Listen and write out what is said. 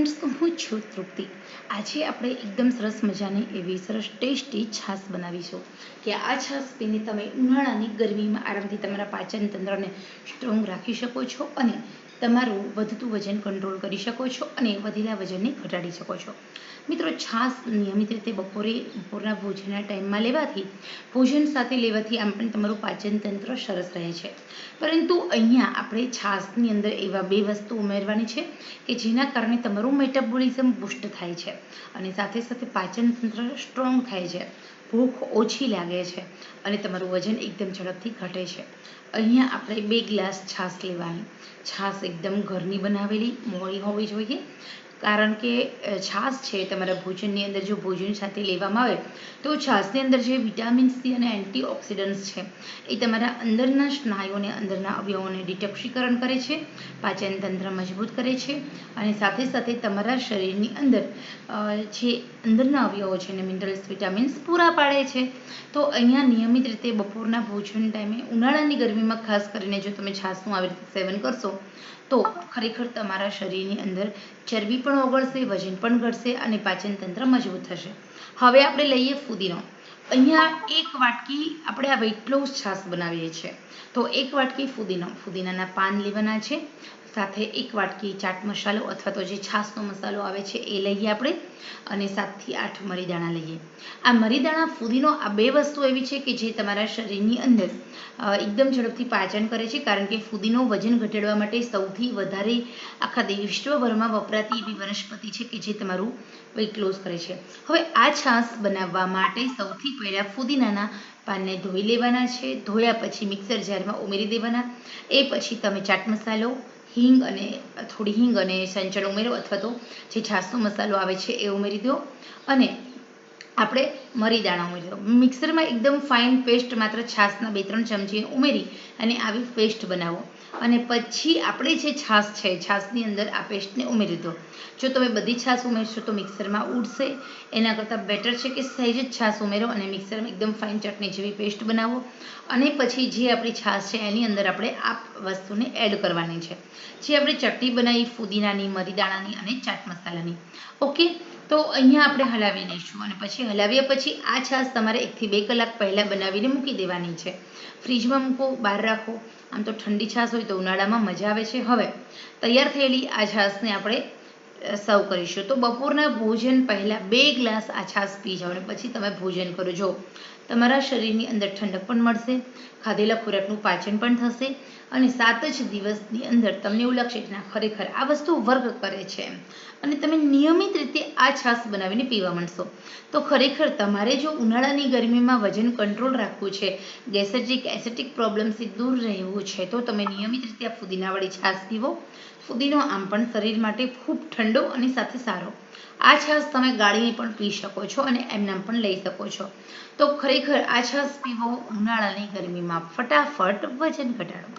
Friends, તો હું છું તૃપ્તિ. આજે આપણે એકદમ સરસ મજાની એવી સરસ ટેસ્ટી છાશ બનાવીશું કે આ છાશ પીને તમે ઉનાળાની ગરમીમાં આરામથી તમારા પાચન તંત્રને સ્ટ્રોંગ રાખી શકો છો અને તમારું વધતું વજન કંટ્રોલ કરી શકો છો અને વધેલા વજનને ઘટાડી શકો છો. મિત્રો, છાશ નિયમિત રીતે બપોરના ભોજનના ટાઈમમાં લેવાથી ભોજન સાથે લેવાથી આમ પણ તમારું પાચન તંત્ર સરસ રહે છે. પરંતુ અહીંયા આપણે છાશની અંદર એવા બે વસ્તુ ઉમેરવાની છે કે જેના કારણે તમારું મેટાબોલિઝમ બૂસ્ટ થાય છે અને સાથે સાથે પાચન તંત્ર સ્ટ્રોંગ થાય છે, ભૂખ ઓછી લાગે છે અને તમારું વજન એકદમ ઝડપથી ઘટે છે. અહીંયા આપણે 2 ગ્લાસ છાશ લેવાની. છાશ એકદમ ઘરની બનાવેલી મોળી હોવી જોઈએ, કારણ કે છાશ છે તમારા ભોજનની અંદર જો ભોજન સાથે લેવામાં આવે તો છાશની અંદર જે વિટામિન સી અને એન્ટીઓક્સિડન્ટ્સ છે એ તમારા અંદરના સ્નાયુઓને, અંદરના અવયવોને ડિટોક્સિકરણ કરે છે, પાચન તંત્ર મજબૂત કરે છે અને સાથે સાથે તમારા શરીરની અંદર જે અંદરના અવયવો છે એને મિનરલ્સ, વિટામિન્સ પૂરા પાડે છે. તો અહીંયા નિયમિત રીતે બપોરના ભોજન ટાઈમે ઉનાળાની ગરમીમાં ખાસ કરીને જો તમે છાશનું આવી રીતે સેવન કરશો તો ખરેખર તમારા શરીરની અંદર ચરબી પણ ઓગળશે, વજન પણ ઘટશે અને પાચન તંત્ર મજબૂત થશે. હવે આપણે લઈએ ફુદીનો. અહીંયા 1 વાટકી આપણે આ વેઇટ લોસ છાશ બનાવીએ છીએ, તો 1 વાટકી ફુદીનાના પાન લેવાના છે. સાથે 1 વાટકી ચાટ મસાલો અથવા તો જે છાશનો મસાલો આવે છે એ લઈએ આપણે અને 7 થી 8 મરીદાણા લઈએ. આ મરીદાણા, ફુદીનો, આ બે વસ્તુ એવી છે કે જે તમારા શરીરની અંદર એકદમ ઝડપથી પાચન કરે છે, કારણ કે ફુદીનો વજન ઘટાડવા માટે સૌથી વધારે આખા વિશ્વભરમાં વપરાતી એવી વનસ્પતિ છે કે જે તમારું વેઇટ લોસ કરે છે. હવે આ છાશ બનાવવા માટે સૌથી પહેલાં ફુદીનાના પાનને ધોઈ લેવાના છે. ધોયા પછી મિક્સર જારમાં ઉમેરી દેવાના. એ પછી તમે ચાટ મસાલો, થોડી હિંગ અને સંચળ ઉમેરો અથવા તો જે છાશનો મસાલો આવે છે એ ઉમેરી દો અને આપણે મરીદાણા ઉમેરી દો. મિક્સરમાં એકદમ ફાઇન પેસ્ટ માત્ર છાશના 2-3 ચમચી ઉમેરી અને આવી પેસ્ટ બનાવો અને પછી આપણે જે છાશ છે છાશની અંદર આ પેસ્ટને ઉમેરી દો. જો તમે બધી છાશ ઉમેરશો તો મિક્સરમાં ઉડશે. એના કરતાં બેટર છે કે સહેજ જ છાશ ઉમેરો અને મિક્સરમાં એકદમ ફાઇન ચટણી જેવી પેસ્ટ બનાવો અને પછી જે આપણી છાશ છે એની અંદર આપણે આ વસ્તુને એડ કરવાની છે, જે આપણે ચટણી બનાવી ફુદીનાની, મરીદાણાની અને ચાટ મસાલાની. ઓકે, તો અહીંયા આપણે હલાવી લઈશું અને પછી હલાવ્યા પછી આ છાશ તમારે 1 થી 2 કલાક પહેલાં બનાવીને મૂકી દેવાની છે. ફ્રીજમાં મૂકો, બહાર રાખો. આમ તો ઠંડી છાશ હોય તો ઉનાળામાં મજા આવે છે. હવે તૈયાર થયેલી આ છાશને આપણે સર્વ કરીશું. તો બપોરના ભોજન પહેલાં 2 ગ્લાસ આ છાશ પી જાઓ અને પછી તમે ભોજન કરો. જો તમારા શરીરની અંદર ઠંડક પણ મળશે, ખાધેલા ખોરાકનું પાચન પણ થશે અને 7 જ દિવસની અંદર તમને એવું લાગશે કે ના, ખરેખર આ વસ્તુ વર્ક કરે છે અને તમે નિયમિત રીતે આ છાશ બનાવીને પીવા માંડશો. તો ખરેખર તમારે જો ઉનાળાની ગરમીમાં વજન કંટ્રોલ રાખવું છે, ગેસ્ટ્રિક એસિડિક પ્રોબ્લેમથી દૂર રહેવું છે, તો તમે નિયમિત રીતે આ ફુદીનાવાળી છાશ પીવો. ફુદીનો આમ પણ શરીર માટે ખૂબ ઠંડો અને સાથે સારો. આ છાશ તમે ગાળીને પણ પી શકો છો અને એમનામ પણ લઈ શકો છો. તો ખરેખર આ છાશ પીવો ઉનાળાની ગરમીમાં, ફટાફટ વજન ઘટાડો.